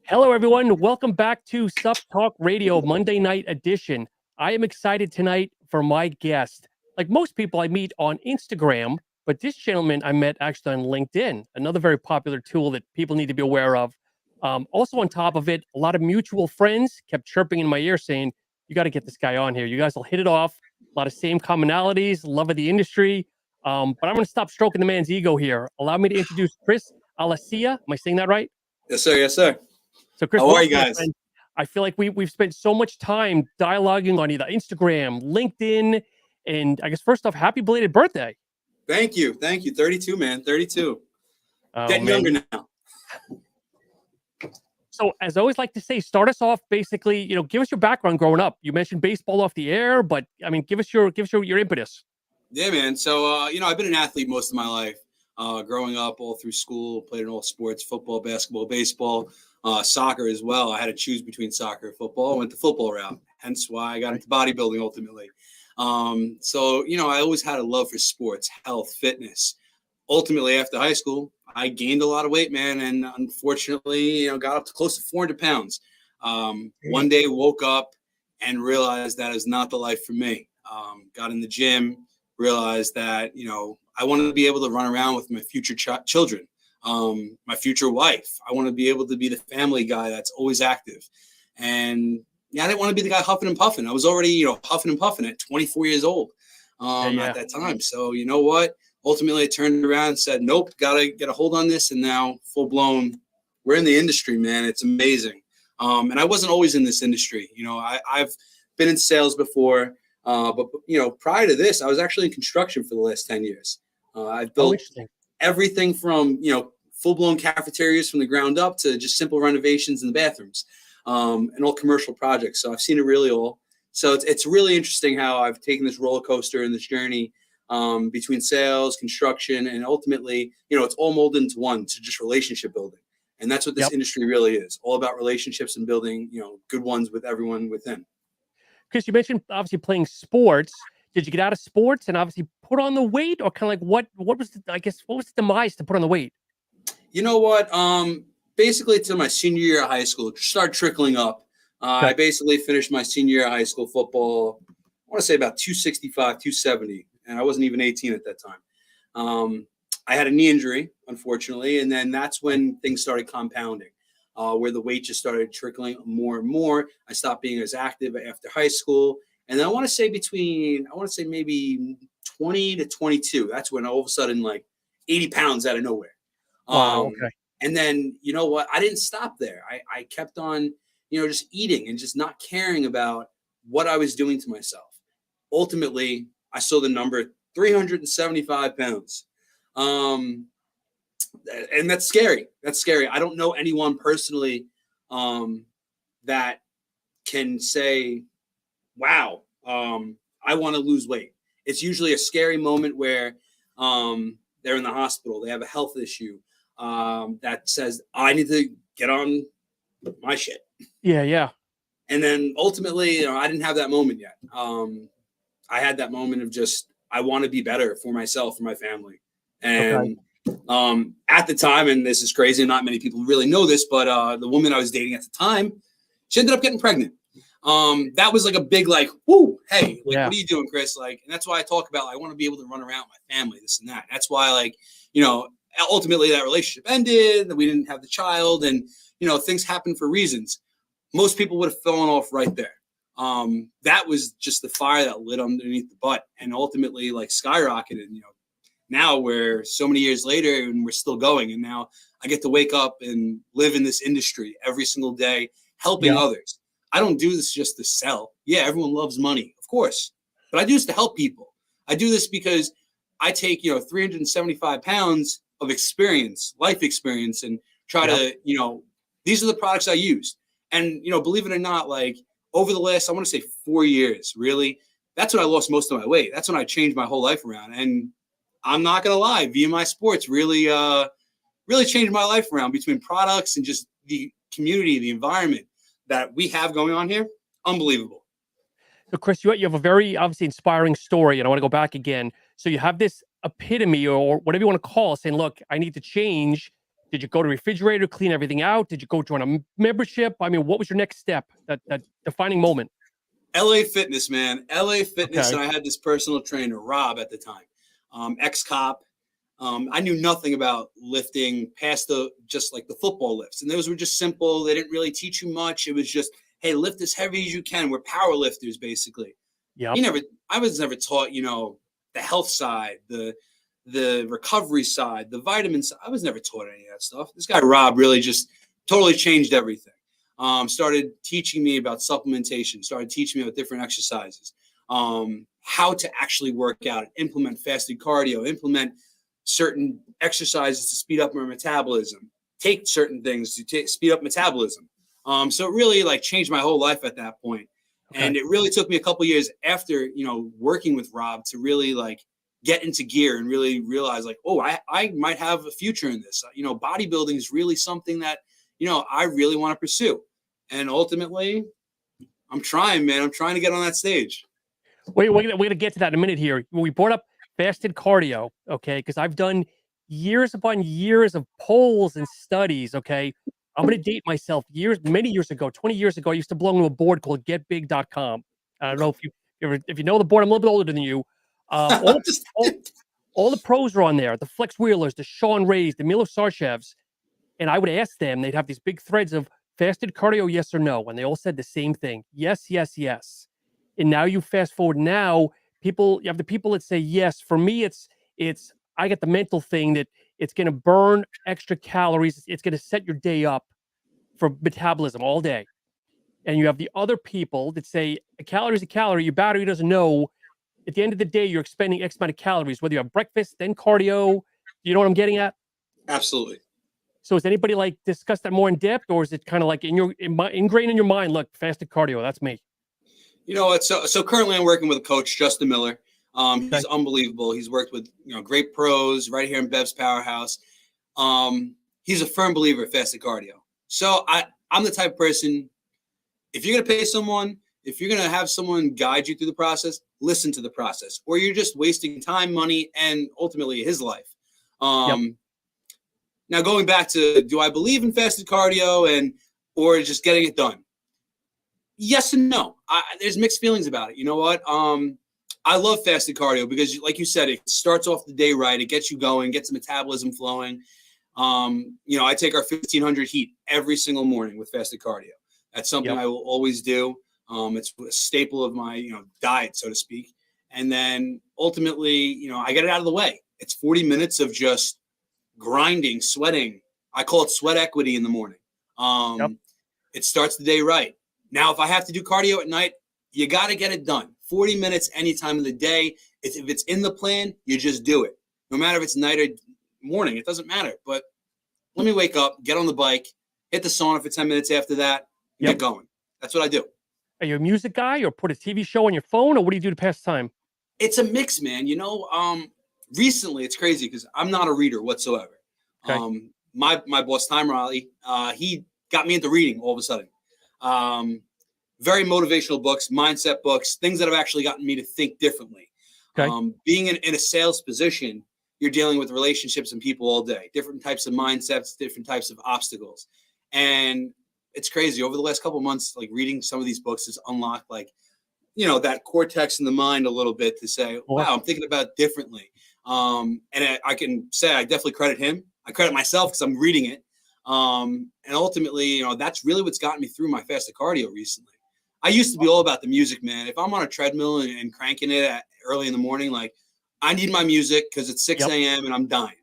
Hello, everyone. Welcome back to Sup Talk Radio Monday Night Edition. I am excited tonight for my guest. Like most people I meet on Instagram, but this gentleman I met actually on LinkedIn, another very popular tool that people need to be aware of. Also, on top of it, a lot of mutual friends kept chirping in my ear saying, "You got to get this guy on here. You guys will hit it off. A lot of same commonalities, love of the industry." But I'm going to stop stroking the man's ego here. Allow me to introduce Chris Alicea. Am I saying that right? Yes, sir. Yes, sir. So, Chris, how are you guys? I feel like we've spent so much time dialoguing on either Instagram, LinkedIn, and I guess first off, happy belated birthday. Thank you. 32, man. 32. Getting man. younger now. So, as I always like to say, start us off basically, give us your background growing up. You mentioned baseball off the air, but I mean, give us your impetus. Yeah, man. So, I've been an athlete most of my life. Growing up all through school, played in all sports, football, basketball, baseball, soccer as well. I had to choose between soccer and football. I went the football route, hence why I got into bodybuilding ultimately. I always had a love for sports, health, fitness. Ultimately, after high school, I gained a lot of weight, man, and unfortunately, got up to close to 400 pounds. One day, woke up and realized that is not the life for me. Got in the gym, realized that, I wanted to be able to run around with my future children, my future wife. I want to be able to be the family guy that's always active. And I didn't want to be the guy huffing and puffing. I was already, huffing and puffing at 24 years old at that time. So, you know what? Ultimately, I turned around and said, nope, got to get a hold on this. And now full blown, we're in the industry, man. It's amazing. And I wasn't always in this industry. I've been in sales before. But prior to this, I was actually in construction for the last 10 years. I've built everything from, full-blown cafeterias from the ground up to just simple renovations in the bathrooms and all commercial projects. So I've seen it really all. So it's really interesting how I've taken this roller coaster and this journey between sales, construction, and ultimately, it's all molded into one, to just relationship building. And that's what this industry really is, all about relationships and building, good ones with everyone within. Chris, you mentioned obviously playing sports. Did you get out of sports and obviously put on the weight, or kind of like what was the demise to put on the weight? You know what? Basically, to my senior year of high school, it started trickling up. I basically finished my senior year of high school football, I want to say about 265, 270, and I wasn't even 18 at that time. I had a knee injury, unfortunately, and then that's when things started compounding. Where the weight just started trickling more and more. I stopped being as active after high school. And then I want to say maybe 20 to 22. That's when all of a sudden, like 80 pounds out of nowhere. Wow, okay. And then, you know what? I didn't stop there. I kept on, just eating and just not caring about what I was doing to myself. Ultimately, I saw the number 375 pounds. And that's scary. I don't know anyone personally that can say, wow, I want to lose weight. It's usually a scary moment where they're in the hospital. They have a health issue that says, I need to get on my shit. Yeah. And then ultimately, I didn't have that moment yet. I had that moment of just, I want to be better for myself, for my family. And at the time, and this is crazy, not many people really know this, but the woman I was dating at the time, she ended up getting pregnant. That was like a big, like, whoo, hey, like, what are you doing, Chris? Like, and that's why I talk about, I want to be able to run around with my family, this and that. That's why, like, ultimately that relationship ended, we didn't have the child, and, things happen for reasons. Most people would have fallen off right there. That was just the fire that lit underneath the butt, and ultimately, like, skyrocketed, now we're so many years later and we're still going. And now I get to wake up and live in this industry every single day, helping others. I don't do this just to sell. Yeah, everyone loves money, of course, but I do this to help people. I do this because I take, 375 pounds of experience, life experience, and try to, these are the products I use. And, believe it or not, like over the last, I want to say 4 years, really, that's when I lost most of my weight. That's when I changed my whole life around. And I'm not going to lie, VMI Sports really changed my life around between products and just the community, the environment that we have going on here. Unbelievable. So, Chris, you have a very obviously inspiring story, and I want to go back again. So you have this epitome or whatever you want to call it, saying, look, I need to change Did you go to refrigerator, clean everything out? Did you go join a membership? I mean, what was your next step, that defining moment? LA Fitness, man. LA Fitness, Okay. and I had this personal trainer, Rob, at the time, ex-cop. I knew nothing about lifting past just like the football lifts. And those were just simple. They didn't really teach you much. It was just, hey, lift as heavy as you can. We're power lifters, basically. Yep. I was never taught, the health side, the recovery side, the vitamins. I was never taught any of that stuff. This guy, Rob, really just totally changed everything. Started teaching me about supplementation, started teaching me about different exercises, how to actually work out, implement fasted cardio, implement certain exercises to speed up my metabolism, take certain things to speed up metabolism. So it really like changed my whole life at that point. Okay. And it really took me a couple years after, working with Rob to really like get into gear and really realize like, oh, I might have a future in this. Bodybuilding is really something that, I really want to pursue. And ultimately, I'm trying, man. I'm trying to get on that stage. Wait, we're going to get to that in a minute here. We brought up fasted cardio, okay? Because I've done years upon years of polls and studies, okay? I'm going to date myself. Many years ago, 20 years ago, I used to belong to a board called getbig.com. I don't know if you know the board. I'm a little bit older than you. All the pros are on there. The Flex Wheelers, the Sean Rays, the Milo Sarchevs. And I would ask them, they'd have these big threads of fasted cardio, yes or no. And they all said the same thing. Yes, yes, yes. And now you fast forward now, you have the people that say yes. For me, it's I get the mental thing that it's going to burn extra calories. It's going to set your day up for metabolism all day. And you have the other people that say a calorie is a calorie. Your battery doesn't know. At the end of the day, you're expending X amount of calories, whether you have breakfast, then cardio. You know what I'm getting at? Absolutely. So has anybody like discussed that more in depth, or is it kind of like ingrained in your mind? Look, fasted cardio, that's me. You know what? So currently I'm working with a coach, Justin Miller. He's unbelievable. He's worked with great pros right here in Bev's Powerhouse. He's a firm believer of fasted cardio. So I'm the type of person, if you're gonna pay someone, if you're gonna have someone guide you through the process, listen to the process, or you're just wasting time, money, and ultimately his life. Now going back to, do I believe in fasted cardio or just getting it done? Yes and no. There's mixed feelings about it. You know what? I love fasted cardio because, like you said, it starts off the day right. It gets you going, gets the metabolism flowing. I take our 1500 heat every single morning with fasted cardio. That's something I will always do. It's a staple of my diet, so to speak. And then ultimately, I get it out of the way. It's 40 minutes of just grinding, sweating. I call it sweat equity in the morning. It starts the day right. Now, if I have to do cardio at night, you got to get it done. 40 minutes any time of the day. If it's in the plan, you just do it. No matter if it's night or morning, it doesn't matter. But let me wake up, get on the bike, hit the sauna for 10 minutes after that, and get going. That's what I do. Are you a music guy, or put a TV show on your phone, or what do you do to pass time? It's a mix, man. Recently, it's crazy because I'm not a reader whatsoever. Okay. My boss, Time Riley, he got me into reading all of a sudden. Very motivational books, mindset books, things that have actually gotten me to think differently. Okay. Being in a sales position, you're dealing with relationships and people all day, different types of mindsets, different types of obstacles. And it's crazy. Over the last couple of months, like reading some of these books has unlocked that cortex in the mind a little bit to say, wow, I'm thinking about it differently. And I can say I definitely credit him. I credit myself because I'm reading it. And ultimately, that's really what's gotten me through my fasted cardio recently. I used to be all about the music, man. If I'm on a treadmill and cranking it early in the morning, like I need my music because it's 6 a.m. and I'm dying.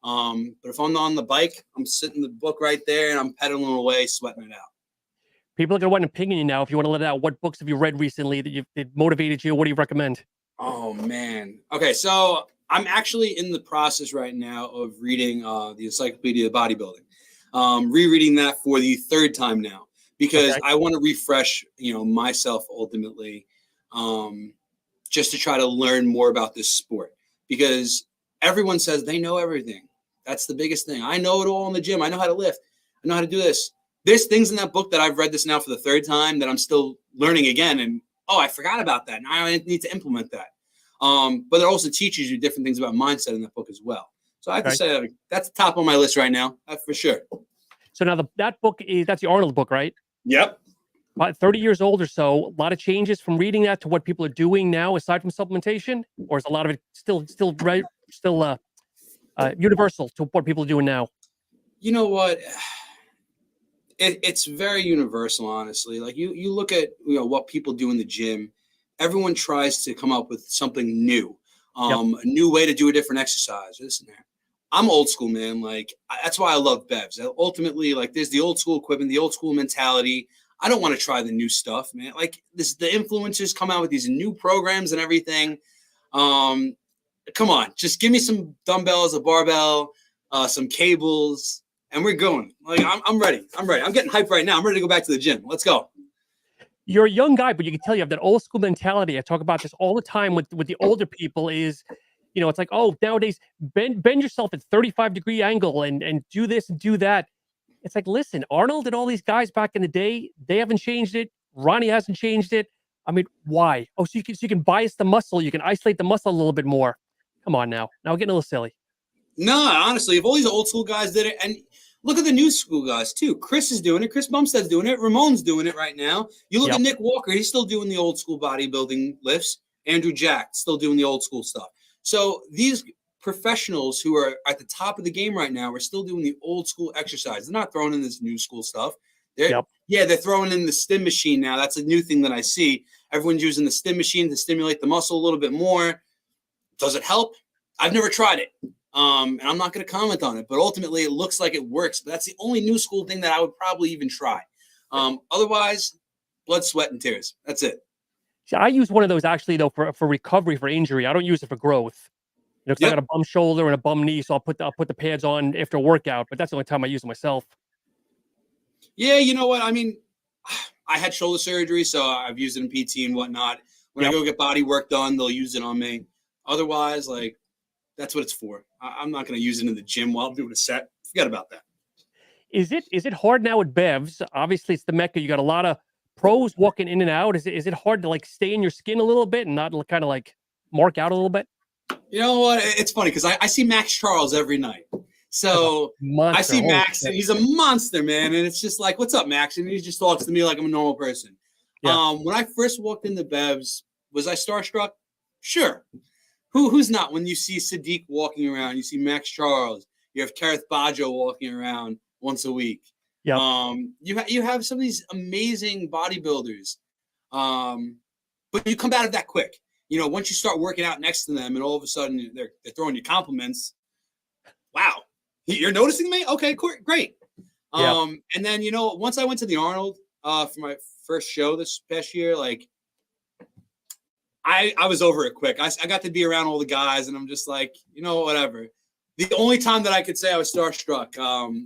But if I'm on the bike, I'm sitting the book right there and I'm pedaling away, sweating it out. People are going to want an opinion you now. If you want to let it out, what books have you read recently that motivated you? What do you recommend? Oh, man. Okay, so I'm actually in the process right now of reading the Encyclopedia of Bodybuilding. Rereading that for the third time now because I want to refresh, myself ultimately, just to try to learn more about this sport because everyone says they know everything. That's the biggest thing. I know it all in the gym. I know how to lift. I know how to do this. There's things in that book that I've read this now for the third time that I'm still learning again. And, I forgot about that. Now I need to implement that. But it also teaches you different things about mindset in that book as well. So I have to say that's top on my list right now, for sure. So now that book that's the Arnold book, right? Yep. About 30 years old or so. A lot of changes from reading that to what people are doing now, aside from supplementation, or is a lot of it still universal to what people are doing now? You know what? It's very universal, honestly. Like you look at what people do in the gym. Everyone tries to come up with something new, a new way to do a different exercise. This and that. I'm old school, man. Like that's why I love Bevs. Ultimately, like there's the old school equipment, the old school mentality. I don't want to try the new stuff, man. Like the influencers come out with these new programs and everything. Come on, just give me some dumbbells, a barbell, some cables, and we're going. Like I'm ready. I'm ready. I'm getting hyped right now. I'm ready to go back to the gym. Let's go. You're a young guy, but you can tell you have that old school mentality. I talk about this all the time with the older people is, it's like, oh, nowadays bend yourself at 35-degree angle and do this and do that. It's like, listen, Arnold and all these guys back in the day, they haven't changed it. Ronnie hasn't changed it. I mean, why? Oh, so you can bias the muscle. You can isolate the muscle a little bit more. Come on now. Now we're getting a little silly. No, honestly, if all these old school guys did it, and look at the new school guys too. Chris is doing it. Chris Bumstead's doing it. Ramon's doing it right now. You look at Nick Walker. He's still doing the old school bodybuilding lifts. Andrew Jack still doing the old school stuff. So these professionals who are at the top of the game right now are still doing the old school exercise. They're not throwing in this new school stuff. They're throwing in the stim machine now. That's a new thing that I see. Everyone's using the stim machine to stimulate the muscle a little bit more. Does it help? I've never tried it. And I'm not going to comment on it, but ultimately it looks like it works. But that's the only new school thing that I would probably even try. Otherwise, blood, sweat, and tears. That's it. See, I use one of those actually though for recovery for injury. I don't use it for growth. I got a bum shoulder and a bum knee, so I'll put the pads on after a workout. But that's the only time I use it myself. Yeah, you know what? I mean, I had shoulder surgery, so I've used it in PT and whatnot. When I go get body work done, they'll use it on me. Otherwise, like, that's what it's for. I'm not going to use it in the gym while I'm doing a set. Forget about that. Is it hard now with Bevs? Obviously, it's the Mecca. You got a lot of pros walking in and out. Is it hard to like stay in your skin a little bit and not kind of like mark out a little bit? You know what? It's funny because I see Max Charles every night. So I see Max, and he's a monster, man. And it's just like, what's up, Max? And he just talks to me like I'm a normal person. Yeah. When I first walked into Bevs, was I starstruck? Sure. Who's not? When you see Sadiq walking around, you see Max Charles, you have Kareth Bajo walking around once a week. Yeah. You have some of these amazing bodybuilders, but you come out of that quick. Once you start working out next to them, and all of a sudden they're throwing you compliments. Wow, you're noticing me? Okay, great. And then once I went to the Arnold for my first show this past year, like. I was over it quick. I got to be around all the guys, and I'm just like, whatever. The only time that I could say I was starstruck,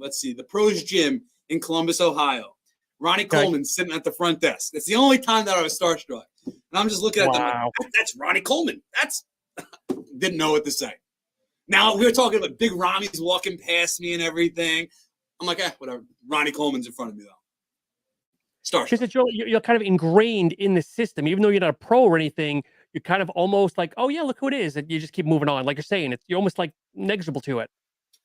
let's see, the Pros Gym in Columbus, Ohio. Ronnie Coleman sitting at the front desk. That's the only time that I was starstruck. And I'm just looking at them like, that's Ronnie Coleman. Didn't know what to say. Now, we were talking about Big Rami's walking past me and everything. I'm like, whatever. Ronnie Coleman's in front of me, though. Because you're kind of ingrained in the system, even though you're not a pro or anything. You're kind of almost like, oh yeah, look who it is, and you just keep moving on. Like you're saying, you're almost like negligible to it.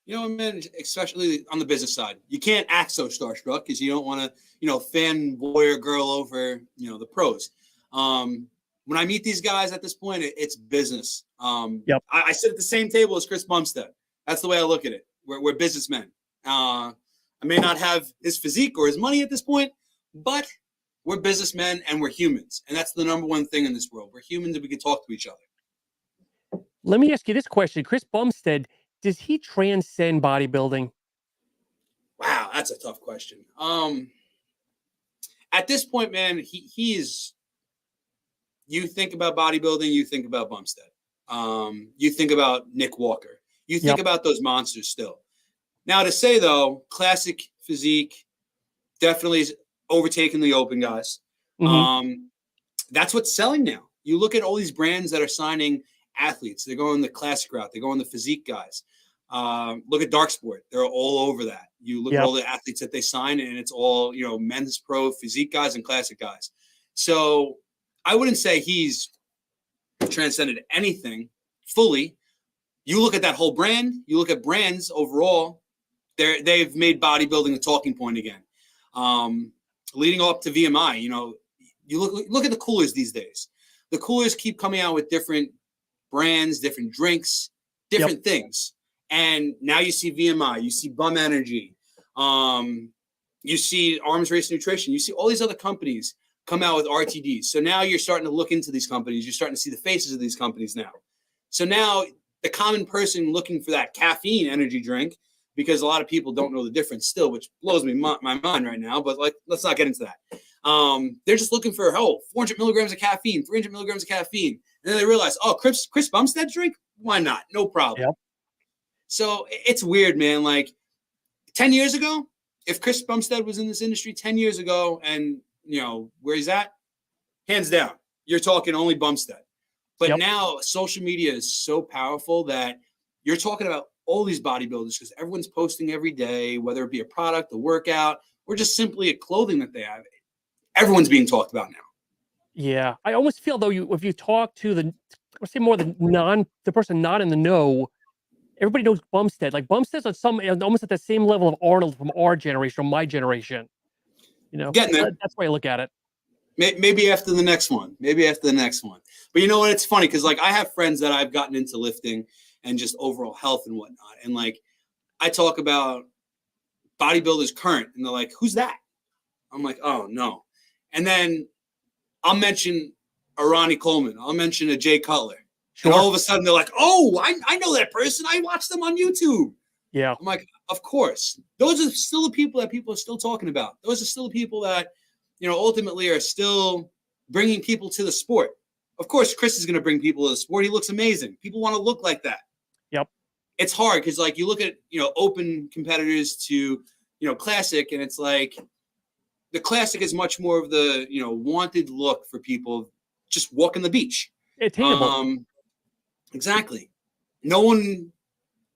Man, especially on the business side, you can't act so starstruck because you don't want to, fanboy or girl over, the pros. When I meet these guys at this point, it's business. I sit at the same table as Chris Bumstead. That's the way I look at it. We're businessmen. I may not have his physique or his money at this point, but we're businessmen and we're humans. And that's the number one thing in this world. We're humans and we can talk to each other. Let me ask you this question. Chris Bumstead, does he transcend bodybuilding? Wow, that's a tough question. At this point, man, he is, you think about bodybuilding, you think about Bumstead. You think about Nick Walker. You think about those monsters still. Now to say, though, classic physique definitely is overtaking the open guys. That's what's selling now. You look at all these brands that are signing athletes. They're going the classic route. They're going the physique guys. Look at Dark Sport. They're all over that. You look at all the athletes that they sign, and it's all, men's pro physique guys and classic guys. So I wouldn't say he's transcended anything fully, you look at that whole brand, you look at brands overall, they've made bodybuilding a talking point again. Leading up to VMI, you know, you look at the coolers these days. The coolers keep coming out with different brands, different drinks, different things. And now you see VMI, you see Bum Energy, you see Arms Race Nutrition, you see all these other companies come out with RTDs. So now you're starting to look into these companies. You're starting to see the faces of these companies now. So now the common person looking for that caffeine energy drink, because a lot of people don't know the difference still, which blows me my mind right now. But like, let's not get into that. They're just looking for 400 milligrams of caffeine, 300 milligrams of caffeine, and then they realize, Chris Bumstead drink, why not? No problem. Yep. So it's weird, man. Like 10 years ago, if Chris Bumstead was in this industry 10 years ago, and you know where he's at, hands down, you're talking only Bumstead. But now social media is so powerful that you're talking about all these bodybuilders because everyone's posting every day, whether it be a product, a workout, or just simply a clothing that they have. Everyone's being talked about now. Yeah. I almost feel though, if you talk to the person not in the know, everybody knows Bumstead. Like Bumstead's almost at the same level of Arnold from our generation, from my generation. You know, getting there. That's why I look at it. Maybe after the next one. But you know what? It's funny because like I have friends that I've gotten into lifting and just overall health and whatnot. And like I talk about bodybuilders current and they're like, who's that? I'm like, oh no. And then I'll mention a Ronnie Coleman. I'll mention a Jay Cutler. Sure. And all of a sudden they're like, oh, I know that person. I watched them on YouTube. Yeah. I'm like, of course. Those are still the people that people are still talking about. Those are still the people that, you know, ultimately are still bringing people to the sport. Of course, Chris is going to bring people to the sport. He looks amazing. People want to look like that. Yep. It's hard because like you look at, you know, open competitors to, you know, classic, and it's like the classic is much more of the, you know, wanted look for people just walking the beach. Attainable. Exactly. No one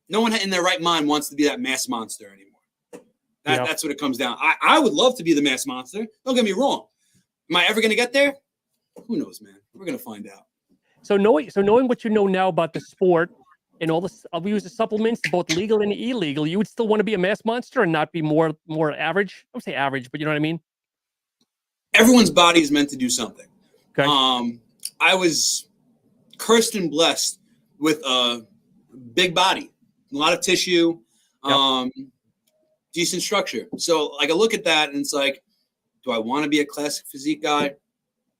in their right mind wants to be that mass monster anymore. That's what it comes down. I would love to be the mass monster. Don't get me wrong. Am I ever going to get there? Who knows, man? We're going to find out. So knowing what you know now about the sport and all this, I'll use the supplements, both legal and illegal, you would still want to be a mass monster and not be more average? I would say average, but you know what I mean? Everyone's body is meant to do something. Okay. I was cursed and blessed with a big body, a lot of tissue, decent structure. So like I look at that and it's like, do I want to be a classic physique guy?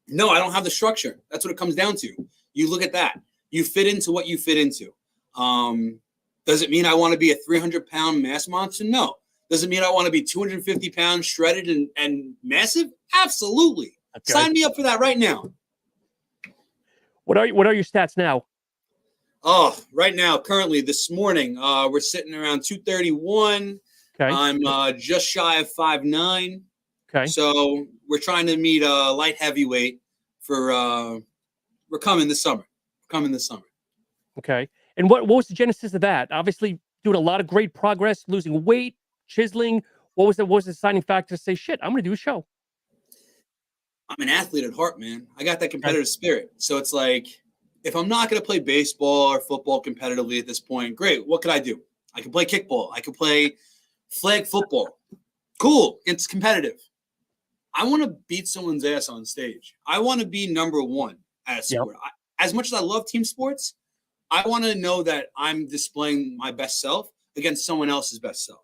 No, I don't have the structure. That's what it comes down to. You look at that. You fit into what you fit into. Does it mean I want to be a 300-pound mass monster? No. Does it mean I want to be 250 pounds shredded and massive? Absolutely. Okay. Sign me up for that right now. What are your stats now? Oh, right now, currently this morning, we're sitting around 231. Okay. I'm just shy of 5'9". Okay. So we're trying to meet a light heavyweight for we're coming this summer. Okay. And what was the genesis of that? Obviously doing a lot of great progress, losing weight, chiseling. What was the deciding factor to say, shit, I'm going to do a show? I'm an athlete at heart, man. I got that competitive spirit. So it's like, if I'm not going to play baseball or football competitively at this point, great. What could I do? I can play kickball. I can play flag football. Cool. It's competitive. I want to beat someone's ass on stage. I want to be number one at a sport. Yep. As much as I love team sports, I want to know that I'm displaying my best self against someone else's best self.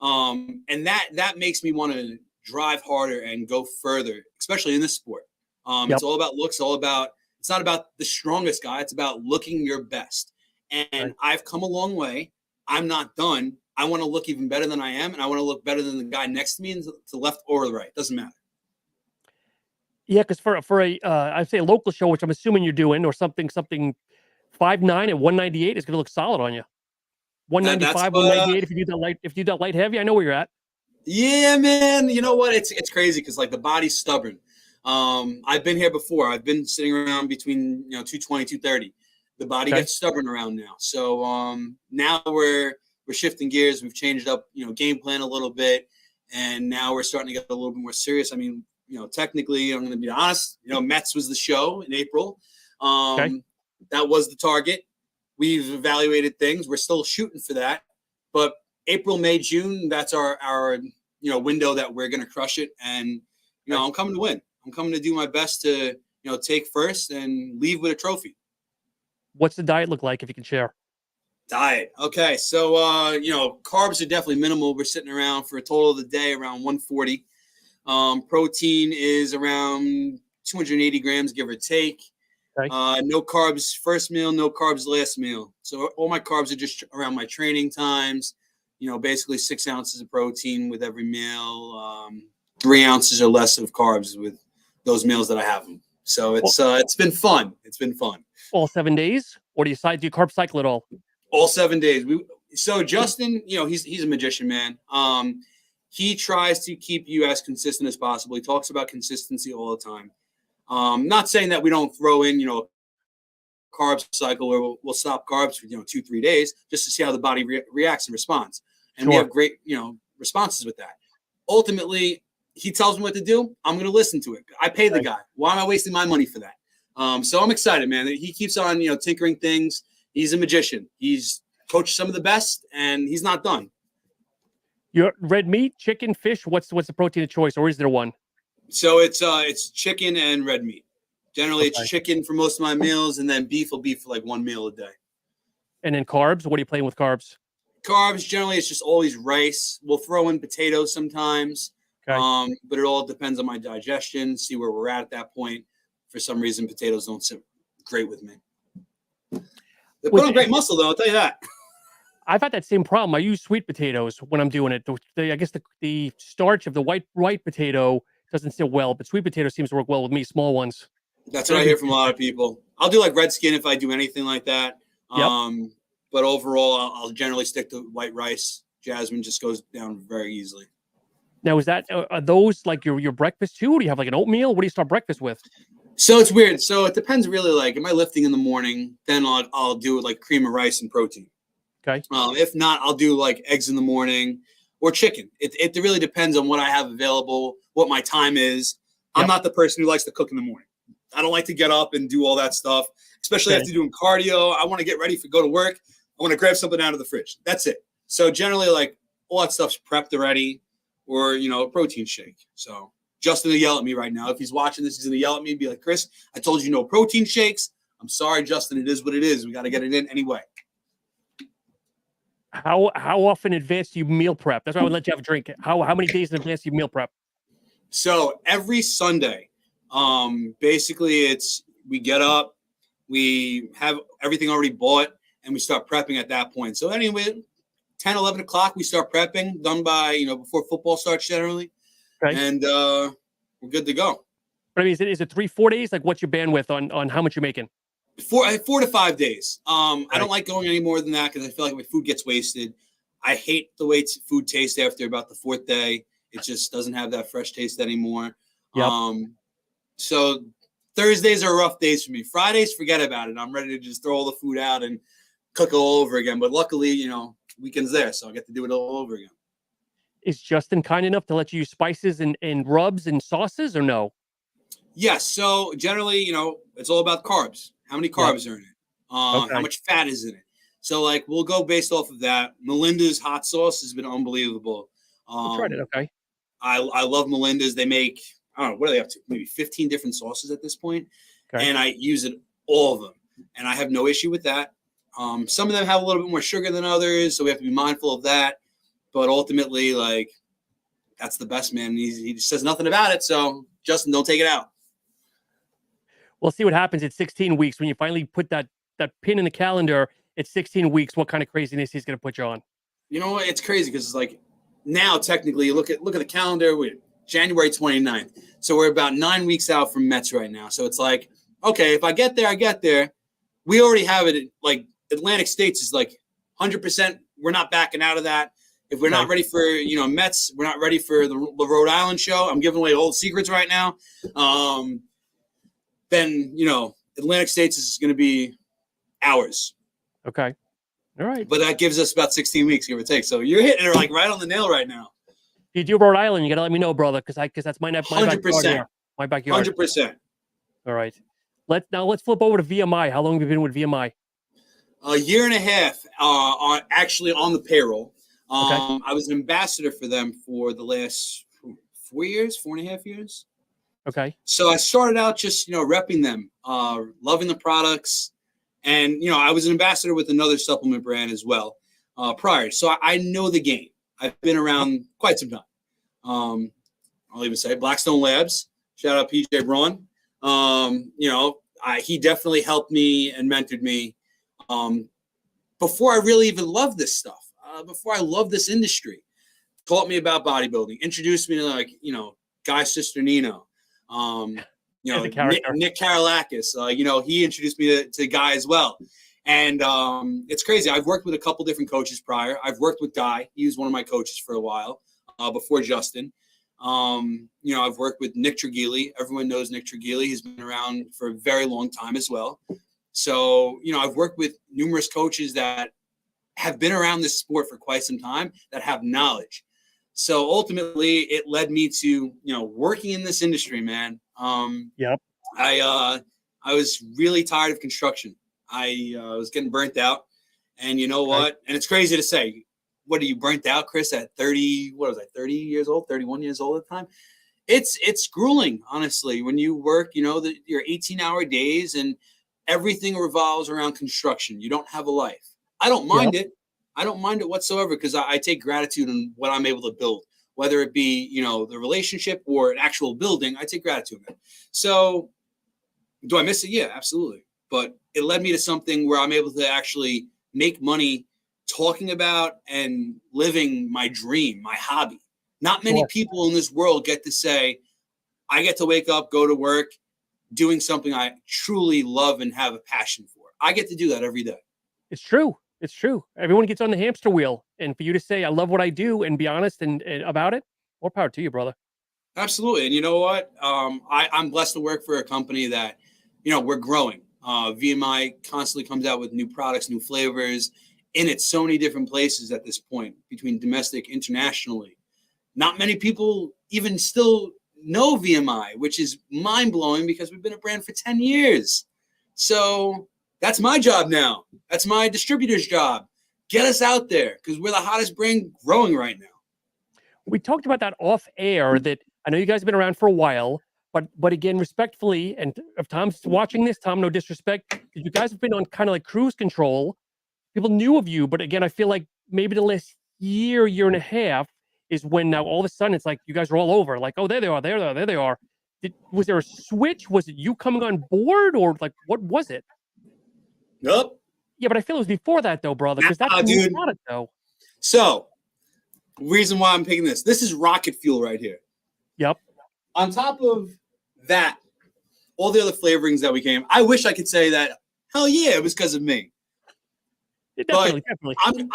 And that makes me want to drive harder and go further, especially in this sport. It's all about looks, it's not about the strongest guy. It's about looking your best. And I've come a long way. I'm not done. I want to look even better than I am. And I want to look better than the guy next to me, and to the left or the right. Doesn't matter. Yeah. Cause for a, I'd say a local show, which I'm assuming you're doing, or something 5'9" and 198 is going to look solid on you. 195, 198. If you do that light heavy, I know where you're at. Yeah, man. You know what? It's crazy because like the body's stubborn. I've been here before. I've been sitting around between 220, 230. The body gets stubborn around now. So now we're shifting gears. We've changed up game plan a little bit, and now we're starting to get a little bit more serious. I mean, technically, I'm going to be honest. Mets was the show in April. That was the target. we've evaluated things. We're still shooting for that, but April, May, June, that's our window that we're going to crush it. And, I'm coming to win. I'm coming to do my best to, take first and leave with a trophy. What's the diet look like, if you can share? Diet. Okay. So, carbs are definitely minimal. We're sitting around for a total of the day around 140. Protein is around 280 grams, give or take. Okay. No carbs first meal, no carbs last meal. So all my carbs are just around my training times, basically 6 ounces of protein with every meal, 3 ounces or less of carbs with those meals that I have them. So it's been fun. It's been fun. All 7 days? Or do you carb cycle at all? All 7 days. So Justin, he's a magician, man. He tries to keep you as consistent as possible. He talks about consistency all the time. Not saying that we don't throw in, carb cycle where we'll stop carbs for 2-3 days just to see how the body reacts and responds. And we have great responses with that. Ultimately, he tells me what to do. I'm going to listen to it. I pay the guy. Why am I wasting my money for that? So I'm excited, man. He keeps on tinkering things. He's a magician. He's coached some of the best, and he's not done. Your red meat, chicken, fish. What's the protein of choice, or is there one? So it's chicken and red meat. Generally, it's chicken for most of my meals, and then beef will be for like 1 meal a day. And then carbs. What are you playing with carbs? Carbs, generally, it's just always rice. We'll throw in potatoes sometimes, but it all depends on my digestion, see where we're at that point. For some reason, potatoes don't sit great with me. They put on great muscle, though, I'll tell you that. I've had that same problem. I use sweet potatoes when I'm doing it. I guess the starch of the white potato doesn't sit well, but sweet potato seems to work well with me, small ones. That's what I hear from a lot of people. I'll do like red skin if I do anything like that. But overall, I'll generally stick to white rice. Jasmine just goes down very easily. Now, are those like your breakfast too? Or do you have like an oatmeal? What do you start breakfast with? So it's weird. So it depends really. Like, am I lifting in the morning? Then I'll do like cream of rice and protein. Okay. If not, I'll do like eggs in the morning or chicken. It really depends on what I have available, what my time is. I'm not the person who likes to cook in the morning. I don't like to get up and do all that stuff, especially after doing cardio. I want to get ready to go to work. I want to grab something out of the fridge. That's it. So generally, like, all that stuff's prepped already, or a protein shake. So Justin will yell at me right now. If he's watching this, he's going to yell at me and be like, Chris, I told you no protein shakes. I'm sorry, Justin. It is what it is. We got to get it in anyway. How often in advance do you meal prep? That's why I would let you have a drink. How many days in advance do you meal prep? So every Sunday, basically we get up, we have everything already bought, and we start prepping at that point. So anyway, 10, 11 o'clock, we start prepping, done by, before football starts generally. Okay. And we're good to go. But I mean, is it 3-4 days? Like, what's your bandwidth on how much you're making? 4 to 5 days. I don't like going any more than that because I feel like my food gets wasted. I hate the way food tastes after about the 4th day. It just doesn't have that fresh taste anymore. Yep. So Thursdays are rough days for me. Fridays, forget about it. I'm ready to just throw all the food out and cook it all over again. But luckily, weekend's there, so I get to do it all over again. Is Justin kind enough to let you use spices and rubs and sauces, or no? Yes. So generally, it's all about carbs. How many carbs are in it? How much fat is in it? So like, we'll go based off of that. Melinda's hot sauce has been unbelievable. I tried it. Okay. I love Melinda's. They make, I don't know, what are they up to? Maybe 15 different sauces at this point. Okay. And I use all of them. And I have no issue with that. Some of them have a little bit more sugar than others, so we have to be mindful of that. But ultimately, like, that's the best, man. He just says nothing about it. So Justin, don't take it out. We'll see what happens at 16 weeks when you finally put that pin in the calendar. At 16 weeks, what kind of craziness he's going to put you on? It's crazy because it's like now technically you look at the calendar. We're January 29th, so we're about 9 weeks out from Mets right now. So it's like, okay, if I get there, I get there. We already have it. Like Atlantic States is like 100%. We're not backing out of that. If we're not ready for Mets, we're not ready for the Rhode Island show. I'm giving away all the secrets right now. Then Atlantic States is going to be ours. Okay. All right. But that gives us about 16 weeks, give or take. So you're hitting it like right on the nail right now. If you do Rhode Island, you got to let me know, brother, because that's my 100%. My backyard. 100%. All right. Let's flip over to VMI. How long have you been with VMI? A year and a half, actually on the payroll. Okay. I was an ambassador for them for the last 4 years, 4.5 years. Okay. So I started out just, repping them, loving the products. And, I was an ambassador with another supplement brand as well prior. So I know the game. I've been around quite some time. I'll even say Blackstone Labs. Shout out PJ Braun. He definitely helped me and mentored me before I really even loved this stuff, before I loved this industry. Taught me about bodybuilding, introduced me to Guy Cisternino, Nick Karalakis. He introduced me to Guy as well. And it's crazy. I've worked with a couple different coaches prior. I've worked with Guy. He was one of my coaches for a while before Justin. I've worked with Nick Trigili. Everyone knows Nick Trigili. He's been around for a very long time as well. So, I've worked with numerous coaches that have been around this sport for quite some time that have knowledge. So ultimately it led me to, working in this industry, man. Yep. I was really tired of construction. I was getting burnt out, and you know what? And it's crazy to say, what are you burnt out, Chris, at 30, 30 years old, 31 years old at the time? It's grueling, honestly, when you work, your 18-hour days and everything revolves around construction. You don't have a life. I don't mind it. I don't mind it whatsoever because I take gratitude in what I'm able to build, whether it be, the relationship or an actual building. I take gratitude in it. So do I miss it? Yeah, absolutely. But it led me to something where I'm able to actually make money talking about and living my dream, my hobby. Not many people in this world get to say, I get to wake up, go to work, doing something I truly love and have a passion for. I get to do that every day. It's true. It's true. Everyone gets on the hamster wheel. And for you to say, I love what I do and be honest and about it, more power to you, brother. Absolutely. And you know what? I'm blessed to work for a company that, we're growing. VMI constantly comes out with new products, new flavors, in it so many different places at this point, between domestic, internationally. Not many people even still know VMI, which is mind-blowing because we've been a brand for 10 years. So that's my job now. That's my distributor's job. Get us out there because we're the hottest brand growing right now. We talked about that off air, that I know you guys have been around for a while, but again, respectfully, and if Tom's watching this, Tom, no disrespect, you guys have been on kind of like cruise control. People knew of you, but again, I feel like maybe the last year and a half is when now all of a sudden it's like you guys are all over. Like, oh, there they are, there they are. Was there a switch? Was it you coming on board, or like what was it? Nope. Yeah, but I feel it was before that though, brother, because that's a new product though. So, reason why I'm picking this is rocket fuel right here. Yep. On top of that, all the other flavorings that we came, I wish I could say that, hell yeah, it was because of me. Definitely.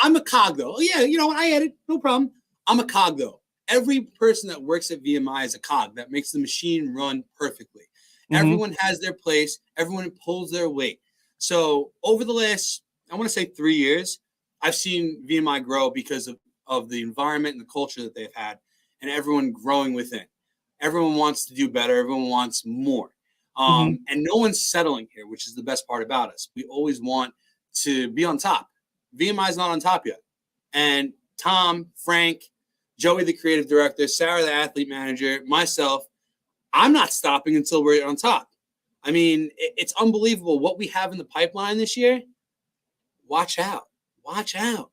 I'm a cog though. Yeah, you know what? I added, no problem. I'm a cog though. Every person that works at VMI is a cog that makes the machine run perfectly. Mm-hmm. Everyone has their place. Everyone pulls their weight. So over the last, I want to say 3 years, I've seen VMI grow because of the environment and the culture that they've had, and everyone growing within. Everyone wants to do better. Everyone wants more. And no one's settling here, which is the best part about us. We always want to be on top. VMI is not on top yet. And Tom, Frank, Joey, the creative director, Sarah, the athlete manager, myself, I'm not stopping until we're on top. I mean, it's unbelievable what we have in the pipeline this year. Watch out. Watch out.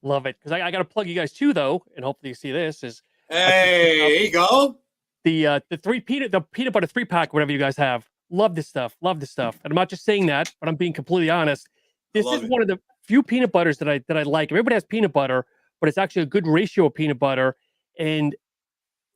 Love it. Because I got to plug you guys too, though, and hopefully you see this. Hey, there you go. The peanut butter 3-pack, whatever you guys have. Love this stuff. Love this stuff. And I'm not just saying that, but I'm being completely honest. This is one of the few peanut butters that I like. Everybody has peanut butter, but it's actually a good ratio of peanut butter. And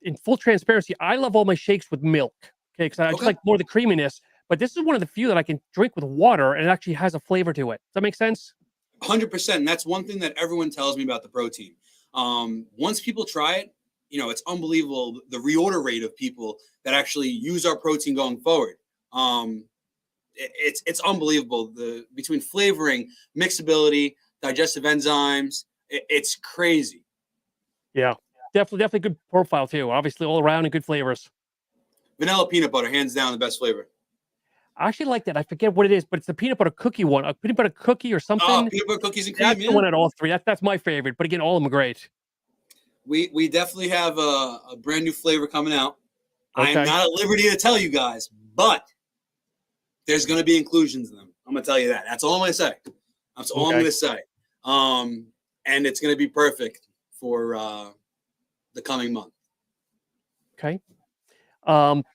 in full transparency, I love all my shakes with milk. Okay, because I just like more of the creaminess. But this is one of the few that I can drink with water, and it actually has a flavor to it. Does that make sense? 100%. And that's one thing that everyone tells me about the protein. Once people try it, it's unbelievable the reorder rate of people that actually use our protein going forward. It's unbelievable. Between flavoring, mixability, digestive enzymes, it's crazy. Yeah, definitely good profile too. Obviously, all around and good flavors. Vanilla peanut butter, hands down, the best flavor. I actually like that. I forget what it is, but it's the peanut butter cookie one. A peanut butter cookie or something. Peanut butter cookies and cream. That's the one at all three. That's my favorite. But again, all of them are great. We definitely have a brand new flavor coming out. Okay. I'm not at liberty to tell you guys, but there's going to be inclusions in them. I'm going to tell you that. That's all I'm going to say. That's all I'm going to say. And it's going to be perfect for the coming month. Okay.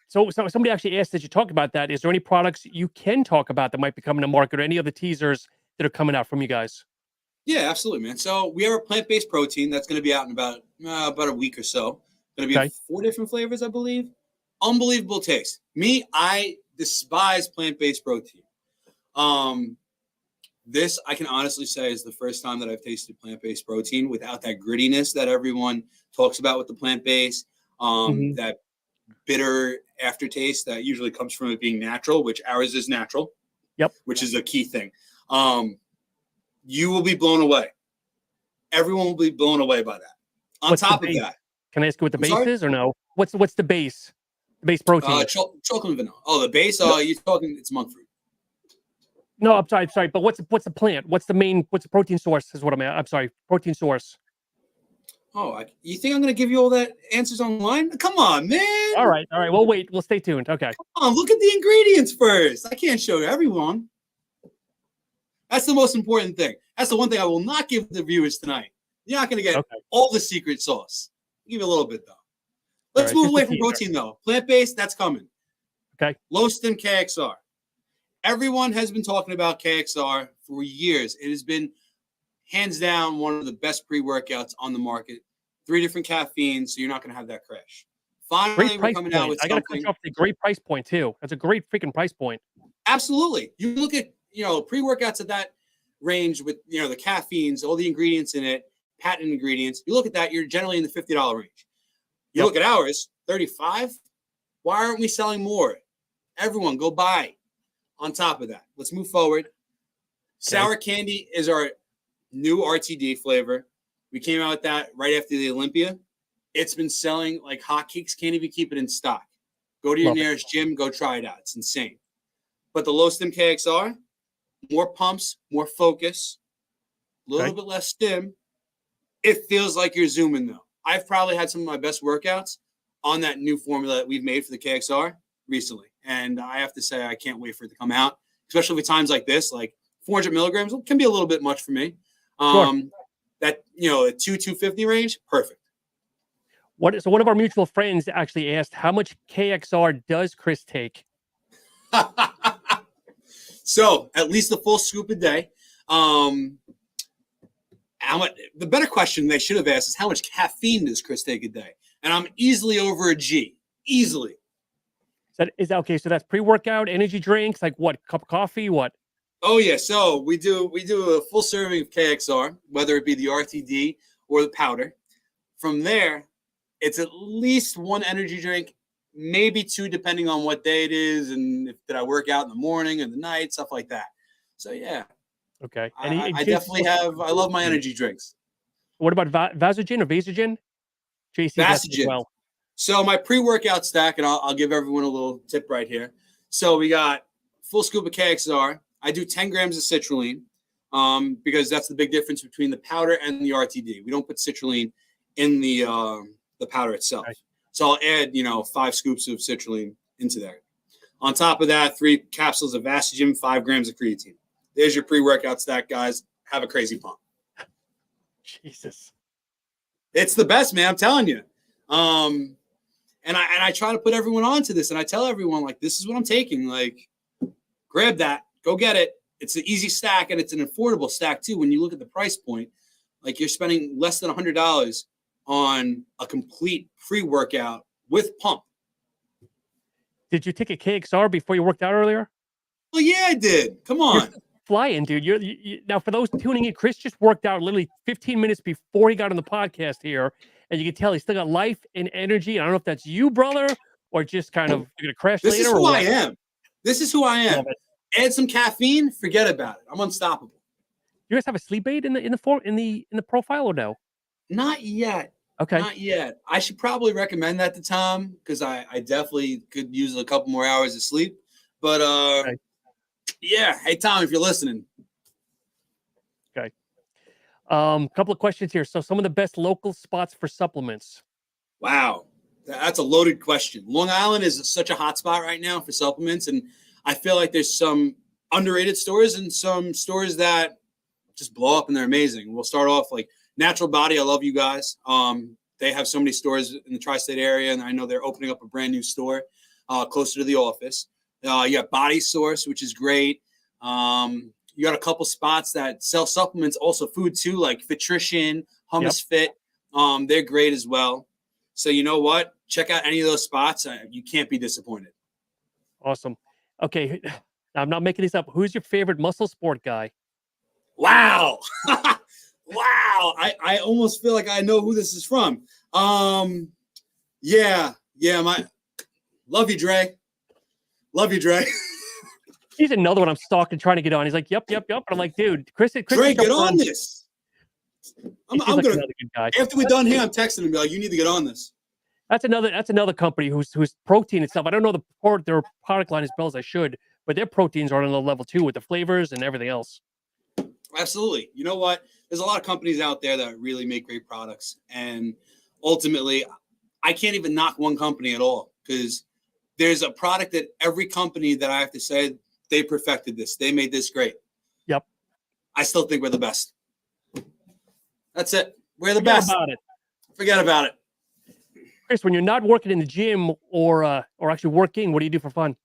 So somebody actually asked that you talk about that. Is there any products you can talk about that might be coming to market, or any other teasers that are coming out from you guys? Yeah, absolutely, man. So we have a plant-based protein that's going to be out in about a week or so. Going to be 4 different flavors, I believe. Unbelievable taste. Me, I despise plant-based protein. This, I can honestly say, is the first time that I've tasted plant-based protein without that grittiness that everyone talks about with the plant-based. That bitter aftertaste that usually comes from it being natural, which ours is natural. Yep. Which is a key thing. You will be blown away. Everyone will be blown away by that. On top of that, can I ask you what the base is, or no? What's the base? The base protein? Chocolate and vanilla. Oh, the base. You're talking. It's monk fruit. No, I'm sorry. But what's the plant? What's the protein source? Is what I'm sorry. Protein source. Oh, you think I'm going to give you all that answers online? Come on, man. All right. We'll wait. We'll stay tuned. Okay. Come on, look at the ingredients first. I can't show everyone. That's the most important thing. That's the one thing I will not give the viewers tonight. You're not going to get all the secret sauce. I'll give you a little bit, though. Let's move away from protein, though. Plant-based, that's coming. Okay. Low-stim KXR. Everyone has been talking about KXR for years. It has been, hands down, one of the best pre-workouts on the market. 3 different caffeines, so you're not going to have that crash. Finally, we're coming out with something. I got to cut you off. It's a great price point, too. That's a great freaking price point. Absolutely. You look at, pre-workouts at that range with, the caffeines, all the ingredients in it, patent ingredients. You look at that, you're generally in the $50 range. You look at ours, $35. Why aren't we selling more? Everyone, go buy. On top of that, let's move forward. Sour candy is our new RTD flavor. We came out with that right after the Olympia. It's been selling like hotcakes. Can't even keep it in stock. Go to your nearest gym. Go try it out. It's insane. But the low stim KXR, more pumps, more focus, a little bit less stim. It feels like you're zooming, though. I've probably had some of my best workouts on that new formula that we've made for the KXR recently. And I have to say, I can't wait for it to come out, especially with times like this. Like 400 milligrams can be a little bit much for me. That, a 250 range, perfect. So one of our mutual friends actually asked, how much KXR does Chris take? So at least a full scoop a day. The better question they should have asked is, how much caffeine does Chris take a day? And I'm easily over a G. Easily. Is that okay? So that's pre-workout, energy drinks, like what? Cup of coffee, what? Oh yeah. So we do a full serving of KXR, whether it be the RTD or the powder. From there, it's at least 1 energy drink, maybe 2, depending on what day it is, and if did I work out in the morning or the night, stuff like that. So yeah. Okay. I definitely have. I love my energy drinks. What about Vasogen or Vasogen? Vasogen. Well. So my pre-workout stack, and I'll give everyone a little tip right here. So we got full scoop of KXR. I do 10 grams of citrulline because that's the big difference between the powder and the RTD. We don't put citrulline in the powder itself. Right. So I'll add, 5 scoops of citrulline into there. On top of that, 3 capsules of Vasogen, 5 grams of creatine. There's your pre-workout stack, guys. Have a crazy pump. Jesus. It's the best, man. I'm telling you. And I try to put everyone onto this, and I tell everyone, like, this is what I'm taking. Like, grab that, go get it. It's an easy stack, and it's an affordable stack too. When you look at the price point, like, you're spending less than $100 on a complete pre-workout with pump. Did you take a KXR before you worked out earlier? Well, yeah, I did. Come on. You're flying, dude. Now, for those tuning in, Chris just worked out literally 15 minutes before he got on the podcast here. And you can tell he's still got life and energy. I don't know if that's you, brother, or just kind of you're gonna crash later. This is who I am. This is who I am. Add some caffeine, forget about it. I'm unstoppable. You guys have a sleep aid in the profile or no? Not yet. Okay. Not yet. I should probably recommend that to Tom because I definitely could use a couple more hours of sleep. But Okay. yeah. Hey, Tom, if you're listening. Okay. Couple of questions here. So some of the best local spots for supplements. Wow. That's a loaded question. Long Island is such a hot spot right now for supplements. And I feel like there's some underrated stores and some stores that just blow up and they're amazing. We'll start off like Natural Body. I love you guys. They have so many stores in the tri-state area, and I know they're opening up a brand new store closer to the office. You got Body Source, which is great. You got a couple spots that sell supplements, also food too, like Fitrition, Hummus Fit. They're great as well. So you know what? Check out any of those spots. You can't be disappointed. Awesome. Okay. I'm not making this up. Who's your favorite muscle sport guy? Wow. Wow. I almost feel like I know who this is from. Yeah. Love you, Dre. Love you, Dre. He's another one I'm stalking, trying to get on. He's like, yep. And I'm like, dude, Chris Dre, get on this. I'm like gonna, another good guy. after we're done here, I'm texting him and be like, you need to get on this. That's another company whose protein itself. I don't know their product line as well as I should, but their proteins are on another level too with the flavors and everything else. Absolutely. You know what? There's a lot of companies out there that really make great products. And ultimately, I can't even knock one company at all because there's a product that every company that I have to say, they perfected this. They made this great. Yep. I still think we're the best. That's it. We're the Forget best. about it. Forget about it. Chris, when you're not working in the gym or actually working, what do you do for fun?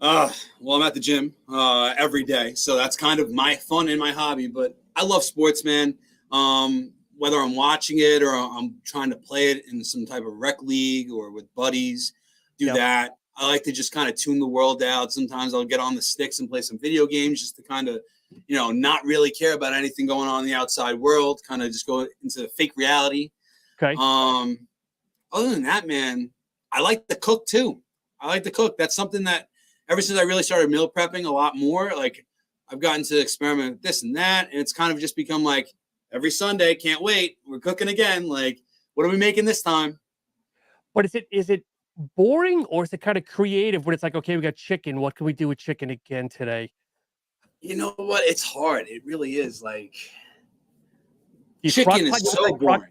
Well, I'm at the gym every day, so that's kind of my fun and my hobby. But I love sports, man. Whether I'm watching it or I'm trying to play it in some type of rec league or with buddies, do that. I like to just kind of tune the world out. Sometimes I'll get on the sticks and play some video games just to kind of, not really care about anything going on in the outside world. Kind of just go into fake reality. Okay. Other than that, man, I like to cook too. That's something that ever since I really started meal prepping a lot more, like I've gotten to experiment with this and that. And it's kind of just become like every Sunday, can't wait. We're cooking again. Like, what are we making this time? But is it boring or is it kind of creative when it's like, okay, we got chicken. What can we do with chicken again today? You know what? It's hard. It really is. Like, Chicken chicken is so boring.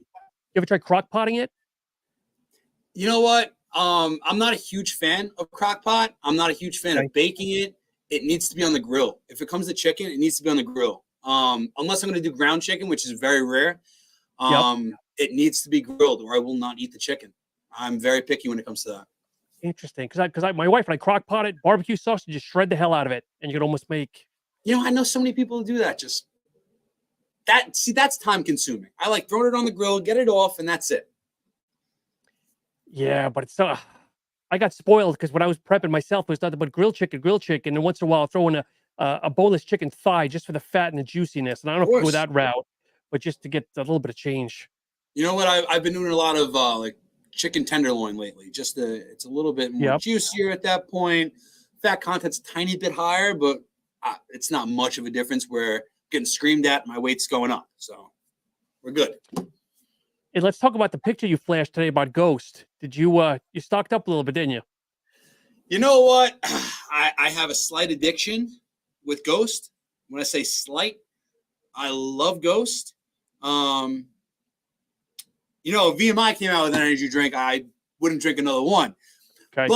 You ever try crock potting it? You know what? I'm not a huge fan of crock pot. I'm not a huge fan of baking it. It needs to be on the grill. If it comes to chicken, it needs to be on the grill. Unless I'm going to do ground chicken, which is very rare. It needs to be grilled or I will not eat the chicken. I'm very picky when it comes to that. Interesting. Because my wife and I crock pot it, barbecue sauce, and just shred the hell out of it. And you can almost make. I know so many people who do that. That's time consuming. I like throwing it on the grill, get it off, and that's it. Yeah, but it's I got spoiled because when I was prepping myself, it was nothing but grilled chicken. And then once in a while, I'll throw in a boneless chicken thigh just for the fat and the juiciness. And I don't know if I go that route, but just to get a little bit of change. You know what? I've been doing a lot of like chicken tenderloin lately. Just it's a little bit more juicier at that point. Fat content's a tiny bit higher, but it's not much of a difference. Where getting screamed at, my weight's going up, so we're good. And let's talk about the picture you flashed today about Ghost. Did you you stocked up a little bit, didn't you? You know what? I have a slight addiction with Ghost. When I say slight, I love Ghost. VMI came out with an energy drink. I wouldn't drink another one. Okay.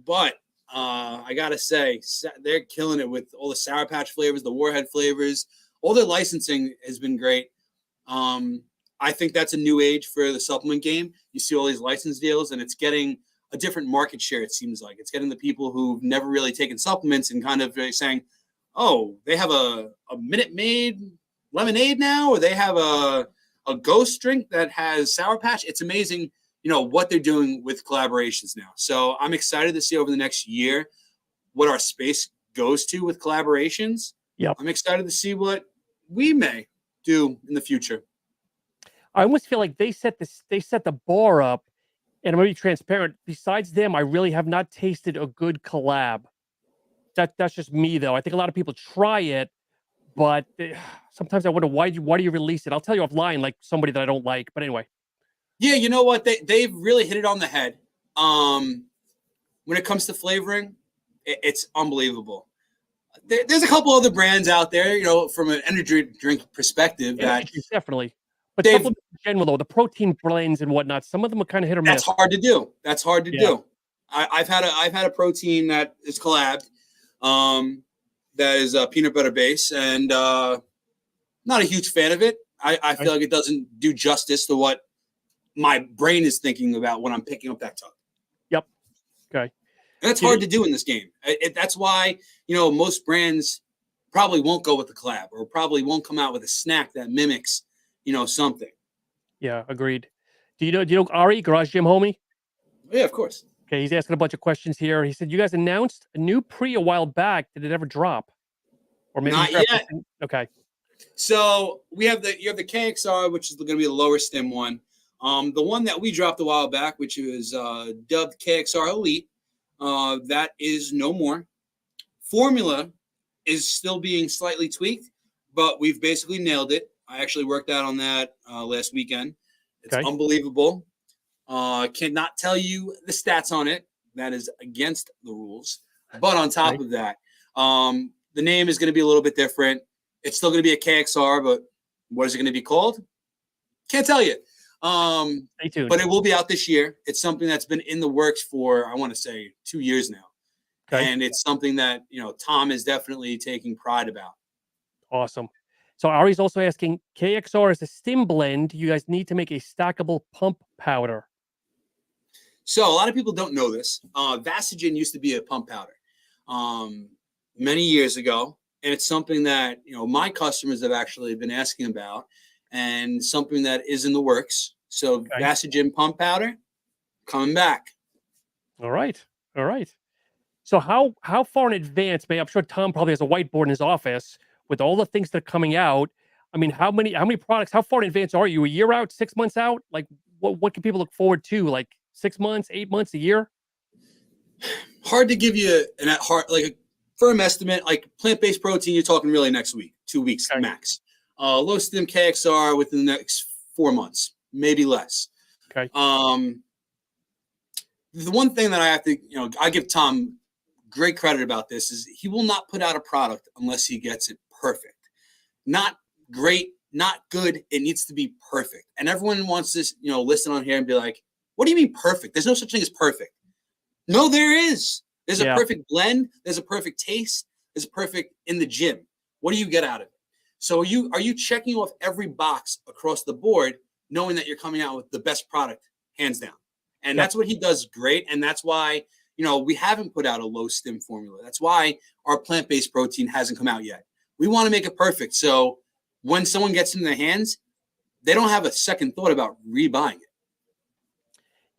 But I gotta say, they're killing it with all the Sour Patch flavors, the Warhead flavors. All their licensing has been great. I think that's a new age for the supplement game. You see all these license deals, and it's getting a different market share, it seems like. It's getting the people who've never really taken supplements and kind of saying, oh, they have a Minute Maid lemonade now, or they have a Ghost drink that has Sour Patch. It's amazing, what they're doing with collaborations now. So I'm excited to see over the next year what our space goes to with collaborations. Yep. I'm excited to see what we may do in the future. I almost feel like they set the bar up, and I'm going to be transparent. Besides them, I really have not tasted a good collab. That's just me, though. I think a lot of people try it, but sometimes I wonder why do you release it? I'll tell you offline, like somebody that I don't like. But anyway. Yeah, you know what? They've really hit it on the head. when it comes to flavoring, it's unbelievable. There's a couple other brands out there, from an energy drink perspective Energies, definitely. But they've supplements in general, though, the protein blends and whatnot, some of them are kind of hit or miss. that's hard to do. That's hard to Yeah. do. I've had a protein that is collabed, that is a peanut butter base, and not a huge fan of it. I feel like it doesn't do justice to what my brain is thinking about when I'm picking up that tug. Yep. Okay. And it's hard to do in this game. That's why, most brands probably won't go with the collab or probably won't come out with a snack that mimics, something. Yeah, agreed. Do you know Ari, Garage Gym homie? Yeah, of course. Okay, he's asking a bunch of questions here. He said, you guys announced a new pre a while back. Did it ever drop? Or maybe Not yet. Okay. So you have the KXR, which is going to be the lower stim one. The one that we dropped a while back, which was dubbed KXR Elite, that is no more. Formula is still being slightly tweaked, but we've basically nailed it. I actually worked out on that last weekend. It's unbelievable. Cannot tell you the stats on it. That is against the rules. But on top of that, the name is going to be a little bit different. It's still going to be a KXR, but what is it going to be called? Can't tell you. Stay tuned. But it will be out this year. It's something that's been in the works for, I want to say, 2 years now. Okay. And it's something that, Tom is definitely taking pride about. Awesome. So Ari's also asking, KXR is a stim blend. You guys need to make a stackable pump powder. So a lot of people don't know this. Vasogen used to be a pump powder many years ago. And it's something that, my customers have actually been asking about and something that is in the works. So Vasogen pump powder coming back. All right. So how far in advance, I'm sure Tom probably has a whiteboard in his office with all the things that are coming out. I mean, how many products, how far in advance are you? A year out, 6 months out? Like what can people look forward to? Like 6 months, 8 months, a year? Hard to give you a firm estimate. Like plant-based protein, you're talking really next week, 2 weeks max. Low stim KXR within the next 4 months, maybe less. Okay. The one thing that I have to, I give Tom great credit about this is he will not put out a product unless he gets it perfect. Not great, not good. It needs to be perfect. And everyone wants this, listen on here and be like, what do you mean perfect? There's no such thing as perfect. No, there is. There's a perfect blend. There's a perfect taste. There's a perfect in the gym. What do you get out of it? So are you checking off every box across the board, knowing that you're coming out with the best product, hands down? And that's what he does great. And that's why, we haven't put out a low stim formula. That's why our plant-based protein hasn't come out yet. We want to make it perfect. So when someone gets it in their hands, they don't have a second thought about rebuying it.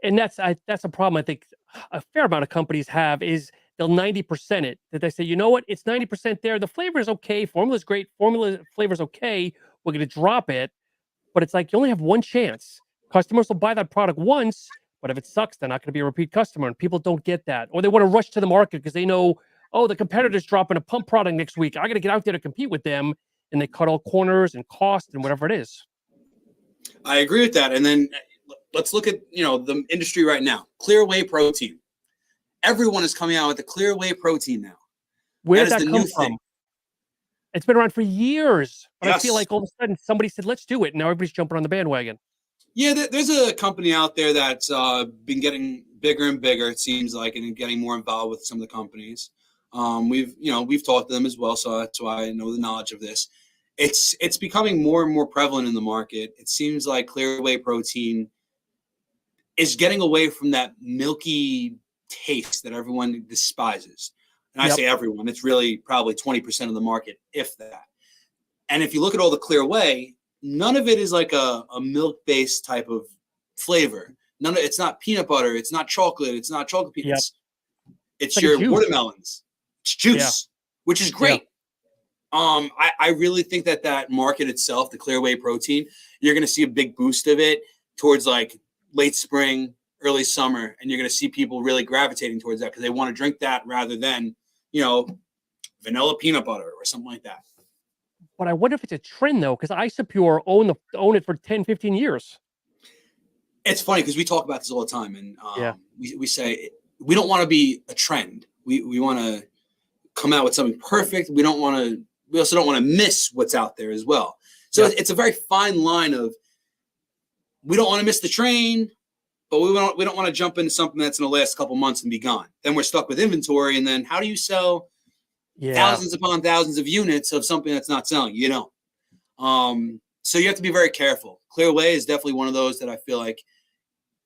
And that's a problem I think a fair amount of companies have is they'll 90% it. That they say, you know what, it's 90% there. The flavor is okay. Formula's great. Formula flavor's okay. We're going to drop it. But it's like you only have one chance. Customers will buy that product once, but if it sucks, they're not going to be a repeat customer. And people don't get that. Or they want to rush to the market because they know, oh, the competitor's dropping a pump product next week. I got to get out there to compete with them. And they cut all corners and cost and whatever it is. I agree with that. And then let's look at, the industry right now. Clear whey protein. Everyone is coming out with the clear whey protein now. Where did that come from? It's been around for years. But I feel like all of a sudden somebody said, let's do it. And now everybody's jumping on the bandwagon. Yeah, there's a company out there that's been getting bigger and bigger, it seems like, and getting more involved with some of the companies. We've talked to them as well, so that's why I know the knowledge of this. It's becoming more and more prevalent in the market. It seems like clear whey protein is getting away from that milky taste that everyone despises. And I say everyone, it's really probably 20% of the market, if that. And if you look at all the clear whey, none of it is like a milk-based type of flavor. It's not peanut butter. It's not chocolate. It's not chocolate peanuts. It's like your watermelons. It's juice, which is great. I really think that market itself, the clear whey protein, you're going to see a big boost of it towards like late spring, early summer, and you're going to see people really gravitating towards that because they want to drink that rather than, vanilla peanut butter or something like that. But I wonder if it's a trend though, because Isopure own it for 10, 15 years. It's funny because we talk about this all the time, and we say we don't want to be a trend. We want to come out with something perfect. We also don't want to miss what's out there as well. So it's a very fine line of, we don't want to miss the train, but we don't want to jump into something that's in the last couple months and be gone. Then we're stuck with inventory. And then how do you sell thousands upon thousands of units of something that's not selling? You don't. So you have to be very careful. Clear Whey is definitely one of those that I feel like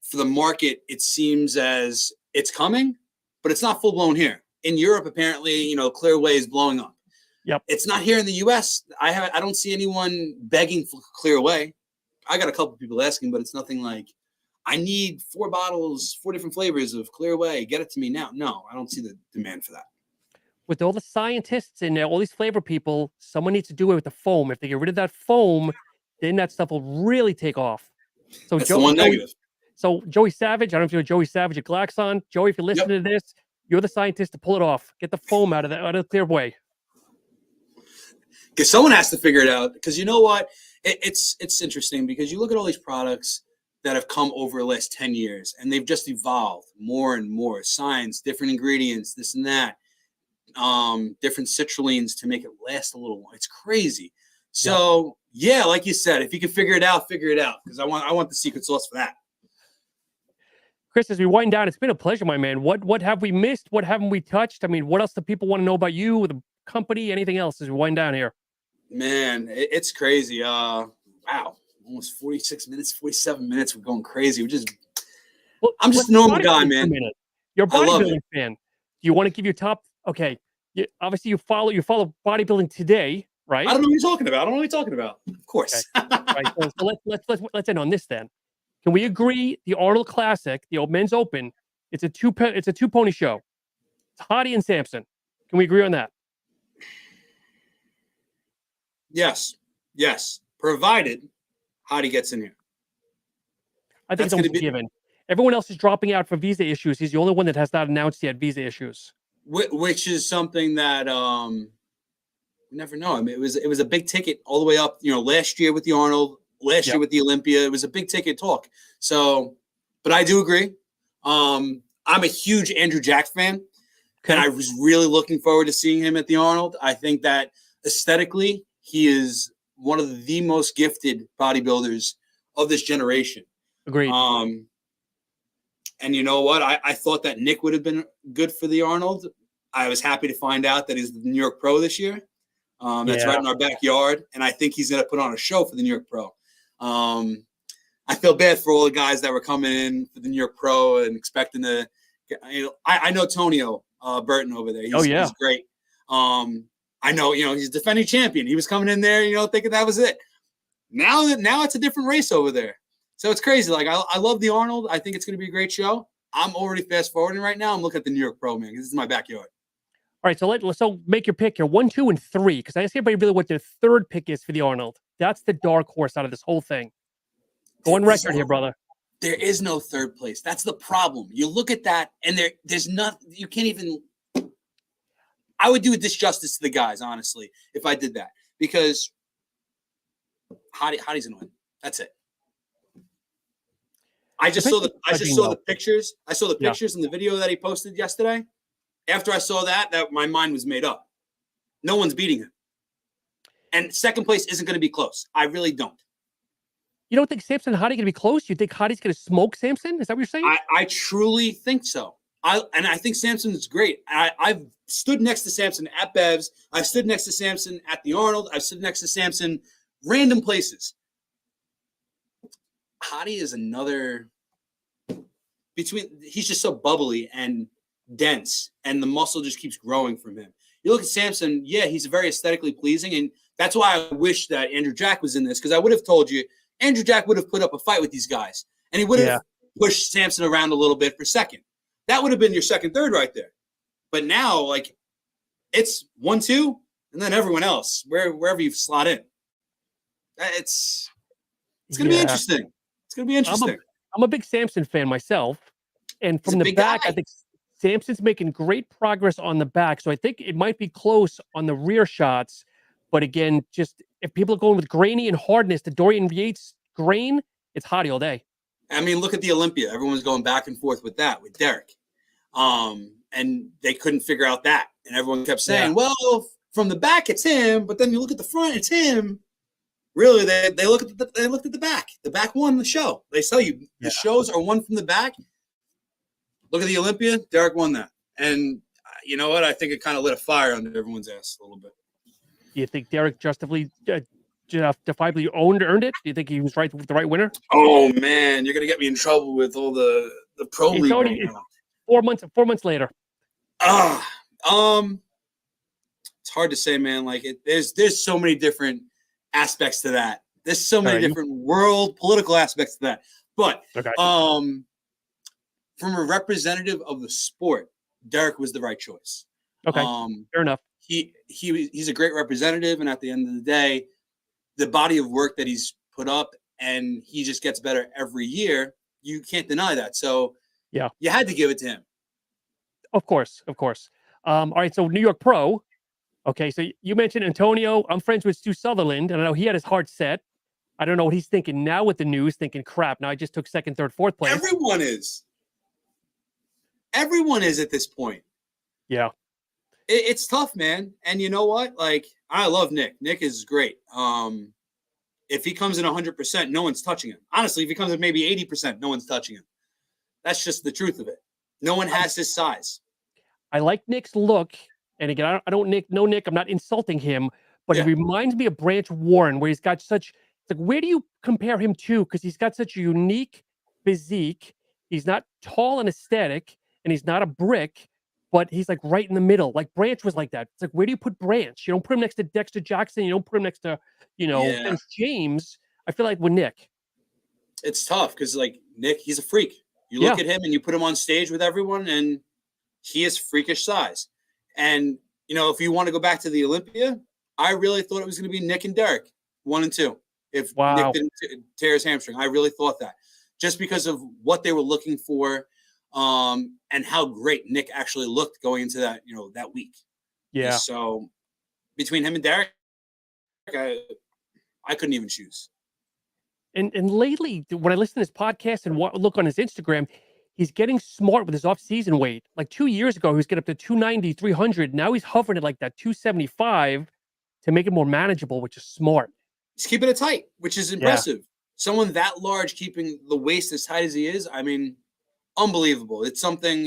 for the market, it seems as it's coming, but it's not full blown here. In Europe, apparently, Clear Whey is blowing up. Yep. It's not here in the US. I don't see anyone begging for Clear Whey. I got a couple people asking, but it's nothing like, I need 4 bottles, 4 different flavors of Clear Whey. Get it to me now. No, I don't see the demand for that. With all the scientists in there, all these flavor people, someone needs to do it with the foam. If they get rid of that foam, then that stuff will really take off. So that's the one negative. So Joey Savage, I don't know if you're Joey Savage at Glaxon. Joey, if you're listening to this, you're the scientist to pull it off. Get the foam out of the Clear Whey. Because someone has to figure it out. Because you know what? It's interesting because you look at all these products that have come over the last 10 years and they've just evolved more and more. Science, different ingredients, this and that. Different citrulines to make it last a little while. It's crazy. So like you said, if you can figure it out, because I want the secret sauce for that. Chris, as we wind down, it's been a pleasure, my man. What have we missed? What haven't we touched? I mean, what else do people want to know about you, the company, anything else as we wind down here? Man, it's crazy. Wow, almost 46 minutes, 47 minutes. We're going crazy. I'm just a normal guy, man. You're a bodybuilding fan. Do you want to give your top? Okay, obviously you follow bodybuilding today, right? I don't know what you're talking about. Of course. Okay. Right, so let's end on this then. Can we agree the Arnold Classic, the Men's Open, it's a two pony show? It's Hottie and Samson. Can we agree on that? Yes. Provided Hottie gets in here. I think it's almost given. Everyone else is dropping out for visa issues. He's the only one that has not announced yet visa issues. Which is something that you never know. I mean, it was a big ticket all the way up. Last year with the Arnold, last year with the Olympia, it was a big ticket talk. So, but I do agree. I'm a huge Andrew Jack fan, and I was really looking forward to seeing him at the Arnold. I think that aesthetically, he is one of the most gifted bodybuilders of this generation. Agreed. And you know what? I thought that Nick would have been good for the Arnold. I was happy to find out that he's the New York Pro this year. That's right in our backyard. And I think he's going to put on a show for the New York Pro. I feel bad for all the guys that were coming in for the New York Pro and expecting to I know Tonio Burton over there. He's great. I know, he's a defending champion. He was coming in there, thinking that was it. Now it's a different race over there. So it's crazy. Like, I love the Arnold. I think it's going to be a great show. I'm already fast forwarding right now. I'm looking at the New York Pro, man, because this is my backyard. All right, so make your pick here. 1, 2, and 3, because I asked everybody really what their third pick is for the Arnold. That's the dark horse out of this whole thing. Go on record here, brother. There is no third place. That's the problem. You look at that, and there's nothing. You can't even. I would do a disjustice to the guys, honestly, if I did that, because Hottie's gonna win. That's it. I just saw the pictures. I saw the pictures in the video that he posted yesterday. After I saw that my mind was made up. No one's beating him. And second place isn't going to be close. I really don't. You don't think Samson and Hottie going to be close? You think Hottie's going to smoke Samson? Is that what you're saying? I truly think so. I think Samson is great. I've stood next to Samson at Bev's. I've stood next to Samson at the Arnold. I've stood next to Samson random places. Hottie is another he's just so bubbly and dense, and the muscle just keeps growing from him. You look at Samson, he's very aesthetically pleasing, and that's why I wish that Andrew Jack was in this, because I would have told you Andrew Jack would have put up a fight with these guys, and he would have pushed Samson around a little bit for second. That would have been your second, third right there. But now, like, it's 1, 2, and then everyone else, wherever you slot in. It's going to be interesting. It's going to be interesting. I'm a big Samson fan myself. And from the back, I think Samson's making great progress on the back. So I think it might be close on the rear shots. But again, just if people are going with grainy and hardness, the Dorian Yates grain, it's Hottie all day. I mean, look at the Olympia. Everyone's going back and forth with that, with Derek. And they couldn't figure out that. And everyone kept saying, well, from the back, it's him. But then you look at the front, it's him. Really, they looked at the back. The back won the show. They tell you the shows are won from the back. Look at the Olympia. Derek won that. And you know what? I think it kind of lit a fire under everyone's ass a little bit. Do you think Derek justifiably earned it? Do you think he was the right winner? Oh man, you're gonna get me in trouble with all the pro league. Only 4 months. 4 months later. It's hard to say, man. Like there's so many different aspects to that. There's so many different world political aspects to that. But from a representative of the sport, Derek was the right choice. Okay, fair enough. He's a great representative, and at the end of the day, the body of work that he's put up, and he just gets better every year. You can't deny that. So you had to give it to him. Of course. All right, so New York Pro. Okay, so you mentioned Antonio. I'm friends with Stu Sutherland, and I know he had his heart set. I don't know what he's thinking now with the news, thinking, crap, now I just took second, third, fourth place. Everyone is. Everyone is at this point. Yeah. It's tough, man. And you know what? Like, I love Nick. Nick is great. If he comes in 100%, no one's touching him. Honestly, if he comes in maybe 80%, no one's touching him. That's just the truth of it. No one has his size. I like Nick's look. And again, I don't know Nick. I'm not insulting him, but he reminds me of Branch Warren, where he's got such. It's like, where do you compare him to? Because he's got such a unique physique. He's not tall and aesthetic, and he's not a brick, but he's like right in the middle. Like Branch was like that. It's like, where do you put Branch? You don't put him next to Dexter Jackson. You don't put him next to, Vince James. I feel like with Nick, it's tough because like Nick, he's a freak. You look at him and you put him on stage with everyone, and he is freakish size. And, if you want to go back to the Olympia, I really thought it was going to be Nick and Derek, 1 and 2. If Nick didn't tear his hamstring, I really thought that. Just because of what they were looking for and how great Nick actually looked going into that, that week. Yeah. And so between him and Derek, I couldn't even choose. And lately, when I listen to his podcast and look on his Instagram, he's getting smart with his off-season weight. Like 2 years ago, he was getting up to 290, 300. Now he's hovering at like that 275 to make it more manageable, which is smart. He's keeping it tight, which is impressive. Yeah. Someone that large keeping the waist as tight as he is, I mean, unbelievable. It's something,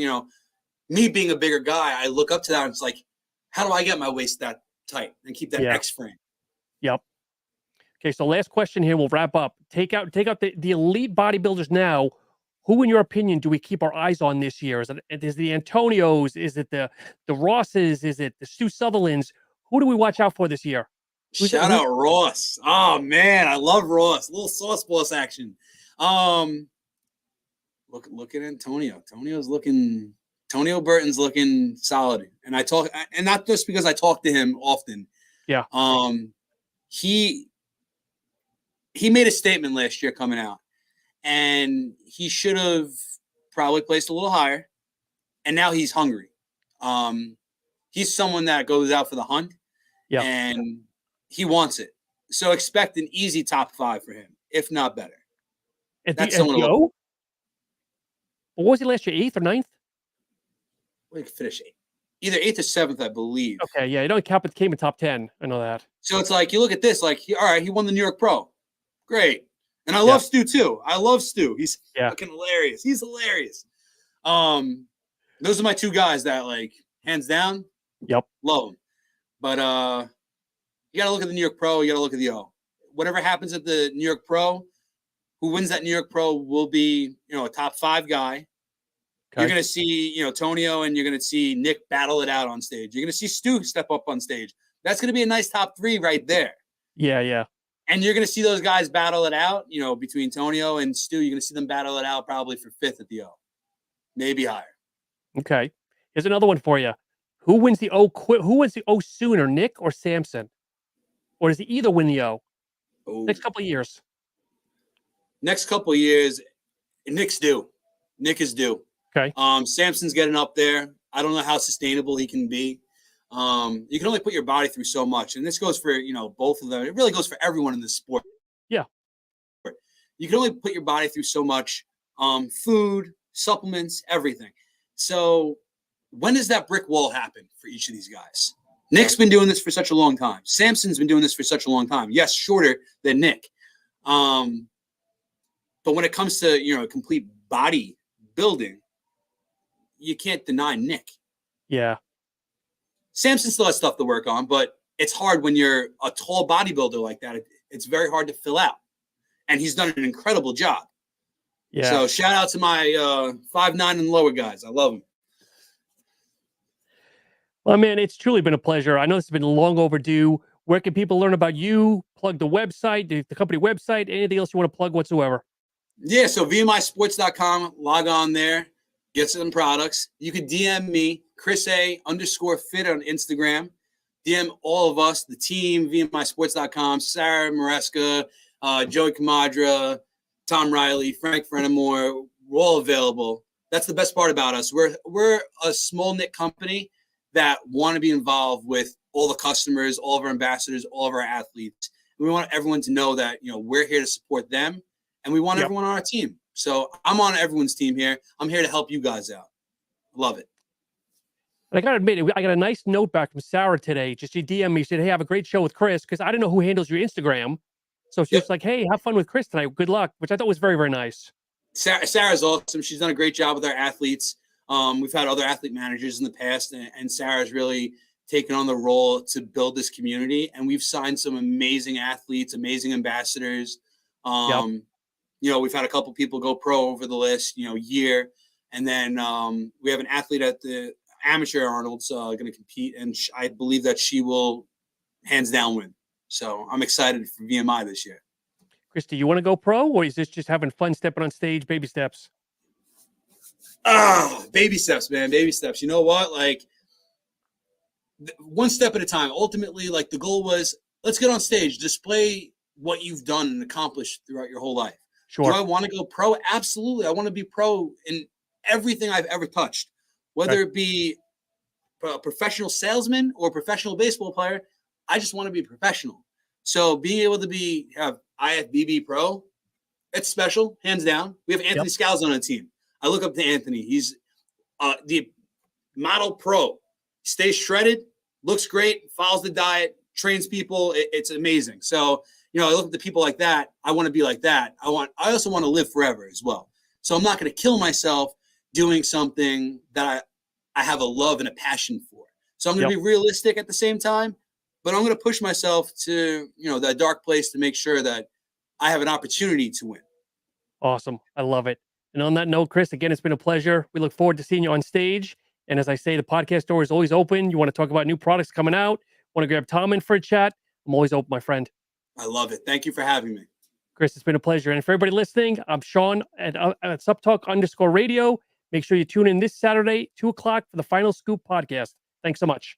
me being a bigger guy, I look up to that and it's like, how do I get my waist that tight and keep that X frame? Yep. Okay, so last question here. We'll wrap up. Take out the elite bodybuilders now. Who, in your opinion, do we keep our eyes on this year? Is it the Antonios? Is it the Rosses? Is it the Stu Sutherlands? Who do we watch out for this year? Shout out Ross. Oh man, I love Ross. A little sauce boss action. Look at Antonio. Antonio Burton's looking solid. And and not just because I talk to him often. Yeah. He made a statement last year coming out. And he should have probably placed a little higher. And now he's hungry. He's someone that goes out for the hunt. Yeah. And he wants it. So expect an easy top 5 for him, if not better. That's someone to look. What was he last year? 8th or 9th? We could finish 8th. Either 8th or 7th, I believe. Okay, yeah. You know, he came in top 10. I know that. So it's like, you look at this, like, he won the New York Pro. Great. And I love Stu too. I love Stu. He's fucking hilarious. He's hilarious. Those are my 2 guys that, like, hands down. Yep. Love them. But you got to look at the New York Pro. You got to look at the O. Whatever happens at the New York Pro, who wins that New York Pro will be, a top 5 guy. Okay. You're going to see, Tonio, and you're going to see Nick battle it out on stage. You're going to see Stu step up on stage. That's going to be a nice top 3 right there. Yeah, yeah. And you're going to see those guys battle it out, between Tonio and Stu. You're going to see them battle it out probably for 5th at the O. Maybe higher. Okay. Here's another one for you. Who wins the O? Who wins the O sooner, Nick or Samson? Or does he either win the O? Ooh. Next couple of years. Next couple of years, Nick's due. Nick is due. Okay. Samson's getting up there. I don't know how sustainable he can be. You can only put your body through so much. And this goes for, both of them. It really goes for everyone in this sport. Yeah. You can only put your body through so much. Food, supplements, everything. So when does that brick wall happen for each of these guys? Nick's been doing this for such a long time. Samson's been doing this for such a long time. Yes, shorter than Nick. But when it comes to, complete body building, you can't deny Nick. Yeah. Samson still has stuff to work on, but it's hard when you're a tall bodybuilder like that. It's very hard to fill out. And he's done an incredible job. Yeah. So shout out to my 5'9" and lower guys. I love them. Well, man, it's truly been a pleasure. I know this has been long overdue. Where can people learn about you? Plug the website, the company website, anything else you want to plug whatsoever? Yeah, so VMIsports.com, log on there, get some products. You can DM me, Chris A_fit on Instagram. DM all of us, the team, VMIsports.com, Sarah Maresca, Joey Camadra, Tom Riley, Frank Frenimore. We're all available. That's the best part about us. We're a small-knit company that want to be involved with all the customers, all of our ambassadors, all of our athletes. And we want everyone to know that, we're here to support them, and we want everyone on our team. So I'm on everyone's team here. I'm here to help you guys out. Love it. I got to admit, I got a nice note back from Sarah today. Just she DM'd me, said, "Hey, have a great show with Chris," because I didn't know who handles your Instagram. So she's like, "Hey, have fun with Chris tonight. Good luck," which I thought was very, very nice. Sarah's awesome. She's done a great job with our athletes. We've had other athlete managers in the past, and Sarah's really taken on the role to build this community. And we've signed some amazing athletes, amazing ambassadors. We've had a couple people go pro over the last, year. And then we have an athlete at the amateur Arnold's going to compete. And I believe that she will hands down win. So I'm excited for VMI this year. Chris, do you want to go pro, or is this just having fun stepping on stage, baby steps? Baby steps, man. Baby steps. You know what? Like, one step at a time. Ultimately, like, the goal was, let's get on stage, display what you've done and accomplished throughout your whole life. Sure. Do I want to go pro? Absolutely. I want to be pro in everything I've ever touched, whether it be a professional salesman or a professional baseball player. I just want to be a professional. So being able to have IFBB pro, it's special, hands down. We have Anthony Scalzo on the team. I look up to Anthony. He's the model pro. Stays shredded, looks great, follows the diet, trains people. It's amazing. So, I look at the people like that. I want to be like that. I also want to live forever as well. So I'm not going to kill myself doing something that I have a love and a passion for. So I'm going to be realistic at the same time, but I'm going to push myself to, that dark place to make sure that I have an opportunity to win. Awesome. I love it. And on that note, Chris, again, it's been a pleasure. We look forward to seeing you on stage. And as I say, the podcast door is always open. You want to talk about new products coming out, want to grab Tom in for a chat, I'm always open, my friend. I love it. Thank you for having me. Chris, it's been a pleasure. And for everybody listening, I'm Sean at SupTalk_radio. Make sure you tune in this Saturday, 2:00 for the Final Scoop podcast. Thanks so much.